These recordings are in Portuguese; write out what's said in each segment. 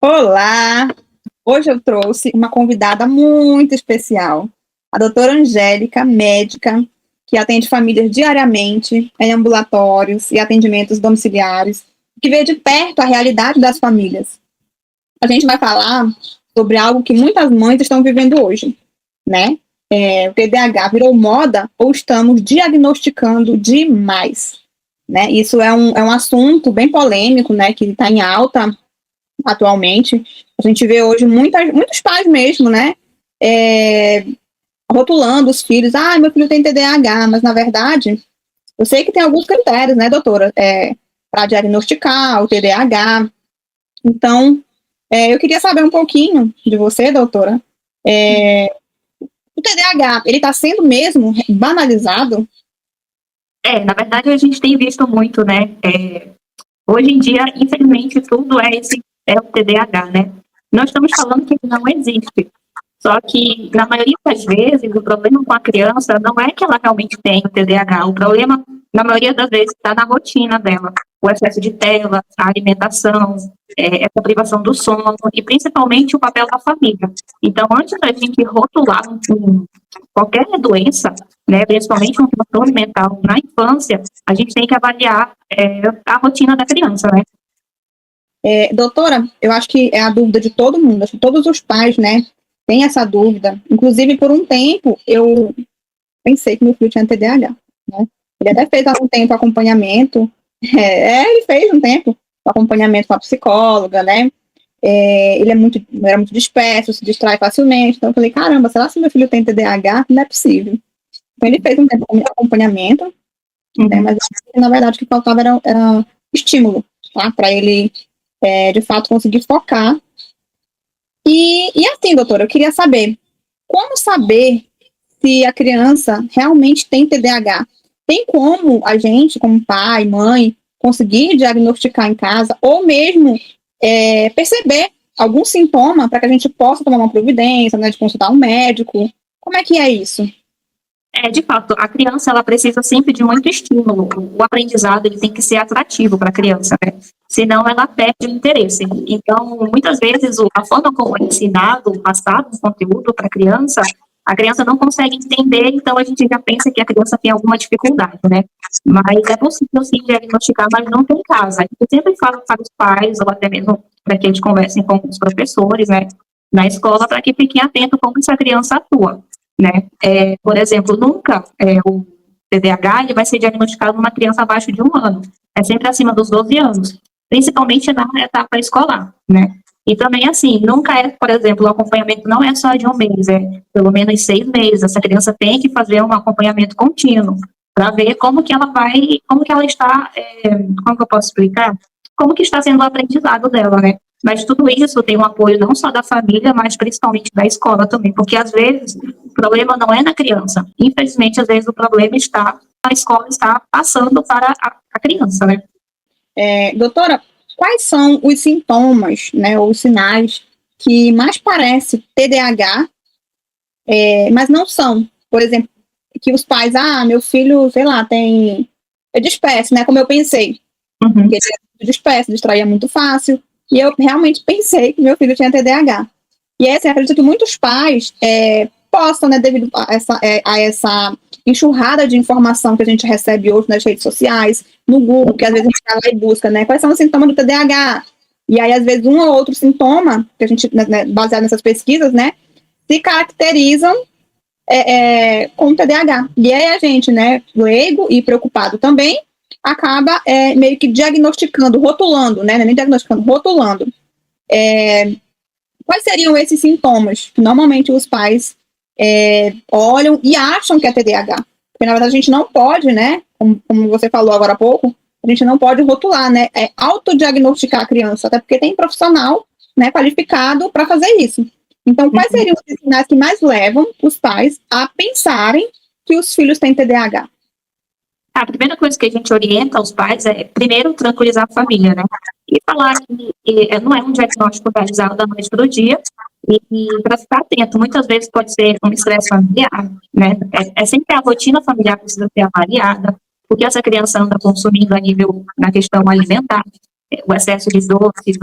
Olá! Hoje eu trouxe uma convidada muito especial, a doutora Angélica, médica, que atende famílias diariamente em ambulatórios e atendimentos domiciliares, que vê de perto a realidade das famílias. A gente vai falar sobre algo que muitas mães estão vivendo hoje, né? O TDAH virou moda ou estamos diagnosticando demais, né? Isso é um assunto bem polêmico, né? Que está em alta atualmente. A gente vê hoje muitos pais mesmo, né? É, rotulando os filhos, meu filho tem TDAH, mas na verdade, eu sei que tem alguns critérios, né, doutora, para diagnosticar o TDAH. Então, eu queria saber um pouquinho de você, doutora. O TDAH, ele está sendo mesmo banalizado? Na verdade, a gente tem visto muito, né? Hoje em dia, infelizmente, tudo é o TDAH, né? Nós estamos falando que ele não existe. Só que, na maioria das vezes, o problema com a criança não é que ela realmente tem o TDAH. O problema, na maioria das vezes, está na rotina dela. O excesso de tela, a alimentação, essa privação do sono e, principalmente, o papel da família. Então, antes da gente rotular qualquer doença, né, principalmente um transtorno mental na infância, a gente tem que avaliar a rotina da criança, né? Doutora, eu acho que é a dúvida de todo mundo, acho que todos os pais, né, têm essa dúvida. Inclusive, por um tempo, eu pensei que meu filho tinha TDAH, né? Ele até fez há um tempo acompanhamento, ele fez um tempo acompanhamento com a psicóloga, né? Ele era muito disperso, se distrai facilmente, então eu falei, caramba, será que meu filho tem TDAH? Não é possível. Então ele fez um tempo de acompanhamento, né, mas na verdade o que faltava era estímulo, tá? Para ele, de fato, conseguir focar. E assim, doutora, eu queria saber, como saber se a criança realmente tem TDAH? Tem como a gente, como pai, mãe, conseguir diagnosticar em casa, ou mesmo perceber algum sintoma para que a gente possa tomar uma providência, né, de consultar um médico? Como é que é isso? De fato, a criança ela precisa sempre de muito estímulo. O aprendizado ele tem que ser atrativo para a criança, né? Senão ela perde o interesse. Então, muitas vezes, a forma como é ensinado, passado o conteúdo para a criança não consegue entender, então a gente já pensa que a criança tem alguma dificuldade, né? Mas é possível sim diagnosticar, mas não tem casa. Eu sempre falo para os pais, ou até mesmo para que eles conversem com os professores, né, na escola, para que fiquem atentos como essa criança atua, né? Por exemplo, nunca o TDAH ele vai ser diagnosticado numa criança abaixo de 1 ano. É sempre acima dos 12 anos, principalmente na etapa escolar, né? E também, assim, nunca por exemplo, o acompanhamento não é só de 1 mês, é pelo menos 6 meses. Essa criança tem que fazer um acompanhamento contínuo para ver como que ela está, como que eu posso explicar? Como que está sendo o aprendizado dela, né? Mas tudo isso tem um apoio não só da família, mas principalmente da escola também, porque às vezes o problema não é na criança. Infelizmente, às vezes o problema está a escola está passando para a criança, né? Doutora, quais são os sintomas, né, ou os sinais que mais parece TDAH, mas não são? Por exemplo, que os pais, meu filho, sei lá, é disperso, né, como eu pensei. Uhum. Que ele é muito disperso, distraía muito fácil, e eu realmente pensei que meu filho tinha TDAH. E aí, assim, acredito que muitos pais possam, né, devido a essa enxurrada de informação que a gente recebe hoje nas redes sociais, no Google, que às vezes a gente vai lá e busca, né, quais são os sintomas do TDAH. E aí, às vezes, um ou outro sintoma, que a gente, né, baseado nessas pesquisas, né, se caracterizam com TDAH. E aí a gente, né, leigo e preocupado também, acaba meio que diagnosticando, rotulando, né, nem diagnosticando, rotulando. Quais seriam esses sintomas que normalmente os pais olham e acham que é TDAH? Porque, na verdade, a gente não pode, né, como você falou agora há pouco, a gente não pode rotular, né, autodiagnosticar a criança, até porque tem profissional, né, qualificado para fazer isso. Então, quais seriam os sinais que mais levam os pais a pensarem que os filhos têm TDAH? A primeira coisa que a gente orienta aos pais é, primeiro, tranquilizar a família, né? E falar que não é um diagnóstico realizado da noite para o dia, e para ficar atento, muitas vezes pode ser um estresse familiar, né? Sempre a rotina familiar precisa ser avaliada, porque essa criança anda consumindo na questão alimentar, o excesso de doces,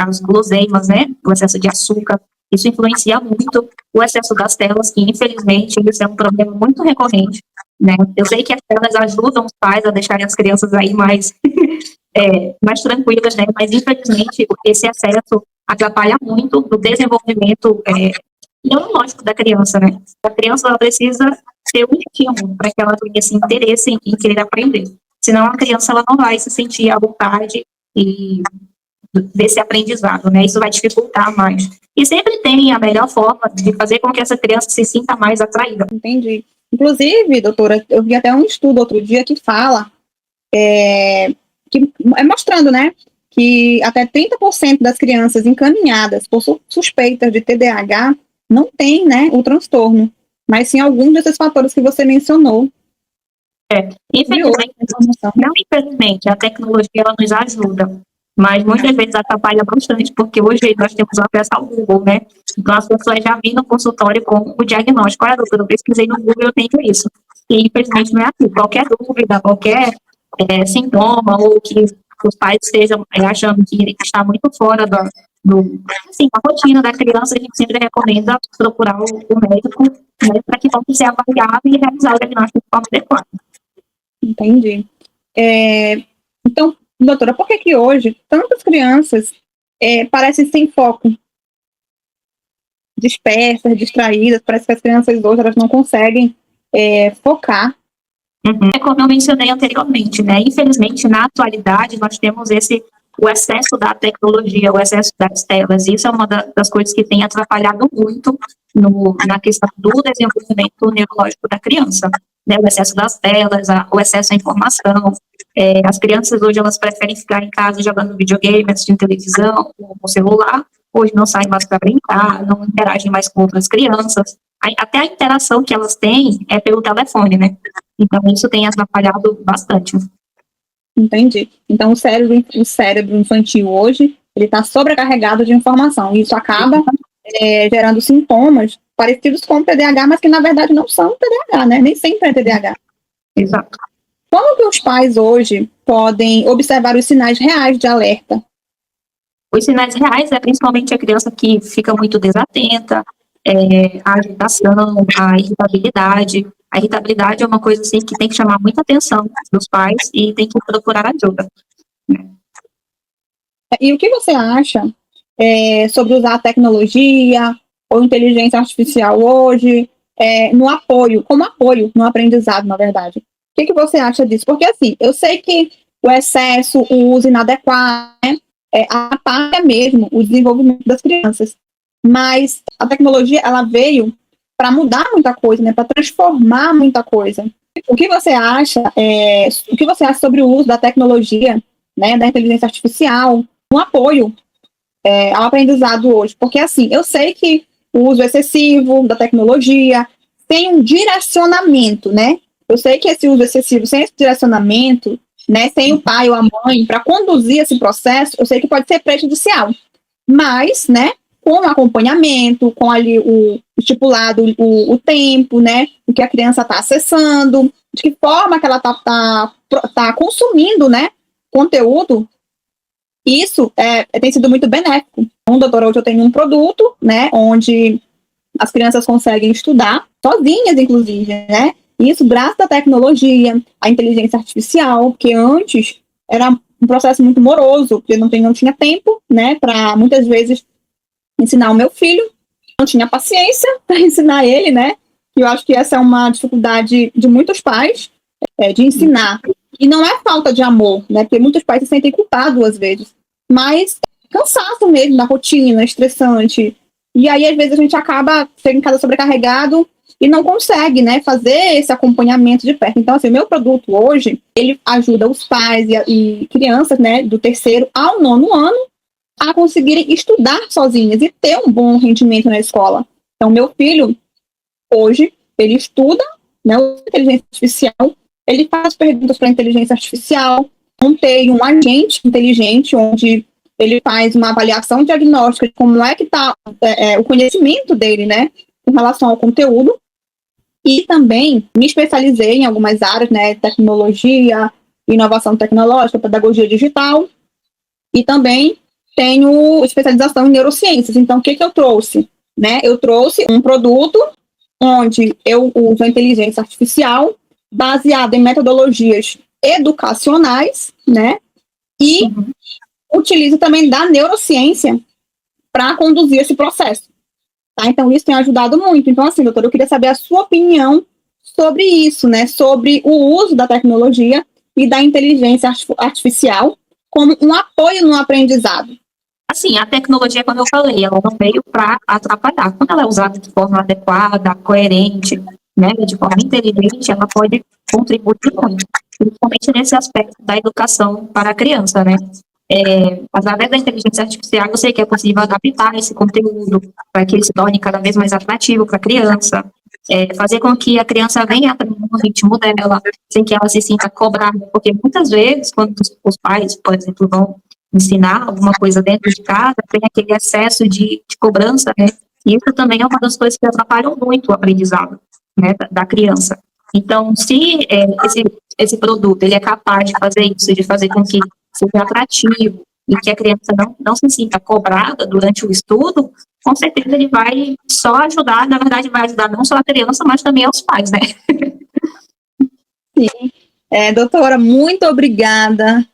as guloseimas, né? O excesso de açúcar. Isso influencia muito o excesso das telas, que infelizmente isso é um problema muito recorrente, né? Eu sei que as telas ajudam os pais a deixarem as crianças aí mais, mais tranquilas, né? Mas infelizmente esse excesso atrapalha muito o desenvolvimento neurológico da criança, né? A criança ela precisa ter um estímulo para que ela tenha esse interesse em querer aprender. Senão a criança ela não vai se sentir à vontade e desse aprendizado, né? Isso vai dificultar mais. E sempre tem a melhor forma de fazer com que essa criança se sinta mais atraída. Entendi. Inclusive, doutora, eu vi até um estudo outro dia que fala, mostrando, né, que até 30% das crianças encaminhadas por suspeitas de TDAH não tem, né, o transtorno, mas sim alguns desses fatores que você mencionou. Infelizmente, não infelizmente, a tecnologia ela nos ajuda, mas muitas vezes atrapalha bastante, porque hoje nós temos acesso ao Google, né? Então as pessoas já vêm no consultório com o diagnóstico. Olha, doutora, eu pesquisei no Google, eu tenho isso. E infelizmente não é assim. Qualquer dúvida, qualquer sintoma, ou que os pais estejam achando que ele está muito fora da rotina da criança, a gente sempre recomenda procurar o médico, né, para que possa ser avaliado e realizar o diagnóstico de forma adequada. Entendi. Então, doutora, por que hoje tantas crianças parecem sem foco? Dispersas, distraídas, parece que as crianças hoje elas não conseguem focar. É como eu mencionei anteriormente, né? Infelizmente, na atualidade, nós temos o excesso da tecnologia, o excesso das telas. Isso é uma das coisas que tem atrapalhado muito na questão do desenvolvimento neurológico da criança, né? O excesso das telas, o excesso à informação. As crianças hoje elas preferem ficar em casa jogando videogame, assistindo televisão, com celular. Hoje não saem mais para brincar, não interagem mais com outras crianças. Até a interação que elas têm é pelo telefone, né? Então, isso tem atrapalhado bastante. Entendi. Então, o cérebro infantil hoje, ele está sobrecarregado de informação. E isso acaba gerando sintomas parecidos com o TDAH, mas que, na verdade, não são TDAH, né? Nem sempre é TDAH. Exato. Como que os pais hoje podem observar os sinais reais de alerta? Os sinais reais é principalmente a criança que fica muito desatenta, a agitação, a irritabilidade. A irritabilidade é uma coisa assim que tem que chamar muita atenção dos pais e tem que procurar ajuda. E o que você acha sobre usar a tecnologia ou inteligência artificial hoje como apoio no aprendizado, na verdade? O que você acha disso? Porque, assim, eu sei que o excesso, o uso inadequado, né, atrapalha mesmo o desenvolvimento das crianças. Mas a tecnologia, ela veio para mudar muita coisa, né, para transformar muita coisa. O que você acha sobre o uso da tecnologia, né, da inteligência artificial, no apoio ao aprendizado hoje? Porque, assim, eu sei que o uso excessivo da tecnologia tem um direcionamento, né? Eu sei que esse uso excessivo, sem esse direcionamento, né, sem o pai ou a mãe para conduzir esse processo, eu sei que pode ser prejudicial. Mas, né, com o acompanhamento, com ali o estipulado, o tempo, né, o que a criança está acessando, de que forma que ela tá consumindo, né, conteúdo, isso tem sido muito benéfico. Então, doutora, hoje eu tenho um produto, né, onde as crianças conseguem estudar, sozinhas, inclusive, né, isso graças à tecnologia, à inteligência artificial, porque antes era um processo muito moroso, porque não tinha tempo, né, para muitas vezes ensinar o meu filho, não tinha paciência para ensinar ele, né, e eu acho que essa é uma dificuldade de muitos pais, de ensinar. E não é falta de amor, né, porque muitos pais se sentem culpados às vezes, mas cansaço mesmo da rotina, estressante. E aí, às vezes, a gente acaba chega em casa sobrecarregado e não consegue, né, fazer esse acompanhamento de perto. Então, assim, o meu produto hoje, ele ajuda os pais e crianças, né, do 3º ao 9º ano a conseguirem estudar sozinhas e ter um bom rendimento na escola. Então, meu filho, hoje, ele estuda, né, inteligência artificial, ele faz perguntas para a inteligência artificial, montei um agente inteligente, onde ele faz uma avaliação diagnóstica de como é que está o conhecimento dele, né, em relação ao conteúdo. E também me especializei em algumas áreas, né, tecnologia, inovação tecnológica, pedagogia digital, e também tenho especialização em neurociências. Então, o que eu trouxe? Né? Eu trouxe um produto onde eu uso a inteligência artificial baseada em metodologias educacionais, né? E utilizo também da neurociência para conduzir esse processo. Tá? Então, isso tem ajudado muito. Então, assim, doutora, eu queria saber a sua opinião sobre isso, né? Sobre o uso da tecnologia e da inteligência artificial como um apoio no aprendizado. Assim, a tecnologia, como eu falei, ela não veio para atrapalhar. Quando ela é usada de forma adequada, coerente, né, de forma inteligente, ela pode contribuir muito, principalmente nesse aspecto da educação para a criança, né? Através da inteligência artificial, eu sei que é possível adaptar esse conteúdo para que ele se torne cada vez mais atrativo para a criança, fazer com que a criança venha aprender no ritmo dela, sem que ela se sinta cobrada, porque muitas vezes, quando os pais, por exemplo, vão ensinar alguma coisa dentro de casa, tem aquele excesso de cobrança, né? E isso também é uma das coisas que atrapalham muito o aprendizado, né, da criança. Então, se esse produto ele é capaz de fazer isso, de fazer com que seja atrativo e que a criança não se sinta cobrada durante o estudo, com certeza ele vai só ajudar, na verdade vai ajudar não só a criança, mas também aos pais, né? Sim. Doutora, muito obrigada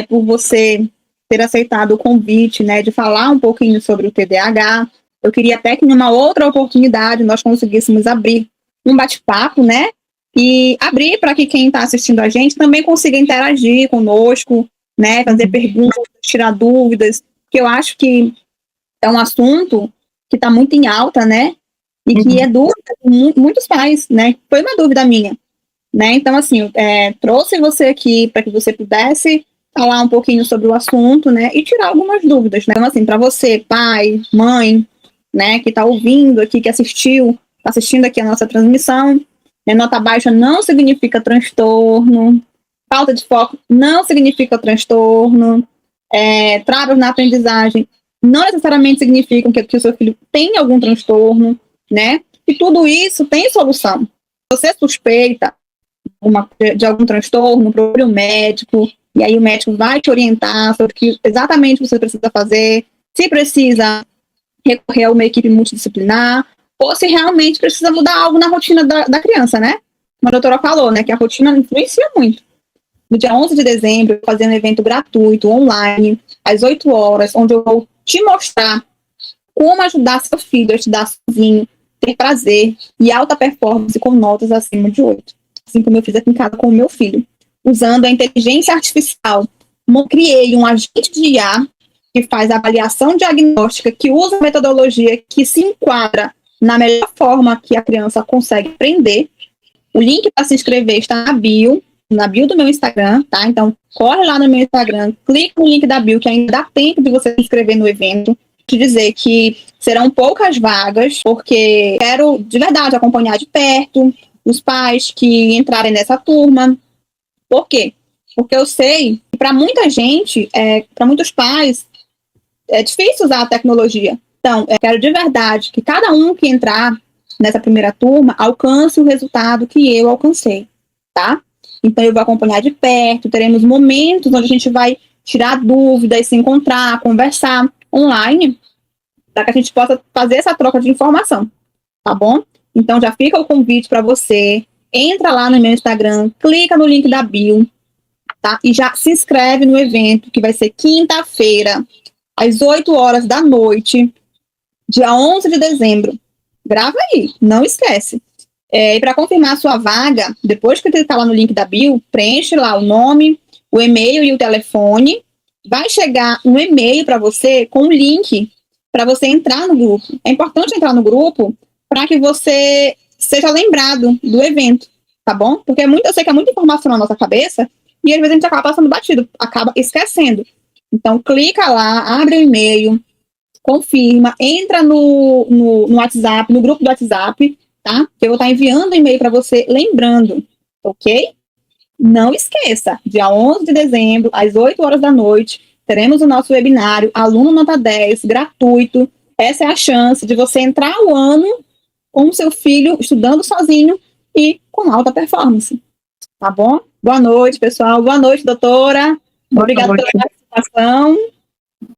por você ter aceitado o convite, né, de falar um pouquinho sobre o TDAH. Eu queria até que numa outra oportunidade nós conseguíssemos abrir um bate-papo, né, e abrir para que quem está assistindo a gente também consiga interagir conosco, né, fazer perguntas, tirar dúvidas, que eu acho que é um assunto que está muito em alta, né, e que é dúvida de muitos pais, né, foi uma dúvida minha, né, então assim, trouxe você aqui para que você pudesse falar um pouquinho sobre o assunto, né, e tirar algumas dúvidas, né, então assim, para você, pai, mãe, né, que está ouvindo aqui, que está assistindo aqui a nossa transmissão, né, nota baixa não significa transtorno, falta de foco não significa transtorno, travas na aprendizagem não necessariamente significam que o seu filho tem algum transtorno, né, e tudo isso tem solução. Se você suspeita de algum transtorno, procure um médico, e aí o médico vai te orientar sobre o que exatamente você precisa fazer, se precisa recorrer a uma equipe multidisciplinar, ou se realmente precisa mudar algo na rotina da criança, né? Como a doutora falou, né, que a rotina influencia muito. No dia 11 de dezembro, eu vou fazer um evento gratuito, online, às 8 horas, onde eu vou te mostrar como ajudar seu filho a estudar sozinho, ter prazer e alta performance com notas acima de 8. Assim como eu fiz aqui em casa com o meu filho. Usando a inteligência artificial, criei um agente de IA que faz avaliação diagnóstica, que usa a metodologia que se enquadra na melhor forma que a criança consegue aprender. O link para se inscrever está na bio do meu Instagram, tá? Então, corre lá no meu Instagram, clica no link da bio, que ainda dá tempo de você se inscrever no evento. Te dizer que serão poucas vagas, porque quero, de verdade, acompanhar de perto os pais que entrarem nessa turma. Por quê? Porque eu sei que para muita gente, para muitos pais, é difícil usar a tecnologia. Então, eu quero de verdade que cada um que entrar nessa primeira turma alcance o resultado que eu alcancei, tá? Então, eu vou acompanhar de perto, teremos momentos onde a gente vai tirar dúvidas, se encontrar, conversar online, para que a gente possa fazer essa troca de informação, tá bom? Então, já fica o convite para você, entra lá no meu Instagram, clica no link da bio, tá? E já se inscreve no evento, que vai ser quinta-feira, às 8 horas da noite, dia 11 de dezembro. Grava aí, não esquece. E para confirmar a sua vaga, depois que clicar lá no link da bio, preenche lá o nome, o e-mail e o telefone. Vai chegar um e-mail para você com um link para você entrar no grupo. É importante entrar no grupo para que você seja lembrado do evento, tá bom? Porque eu sei que é muita informação na nossa cabeça e às vezes a gente acaba passando batido, acaba esquecendo. Então, clica lá, abre o e-mail, confirma, entra no WhatsApp, no grupo do WhatsApp, tá? Que eu vou estar enviando e-mail para você, lembrando, ok? Não esqueça, dia 11 de dezembro, às 8 horas da noite, teremos o nosso webinário Aluno Nota 10, gratuito. Essa é a chance de você entrar o ano com o seu filho estudando sozinho e com alta performance, tá bom? Boa noite, pessoal. Boa noite, doutora. Obrigada pela participação.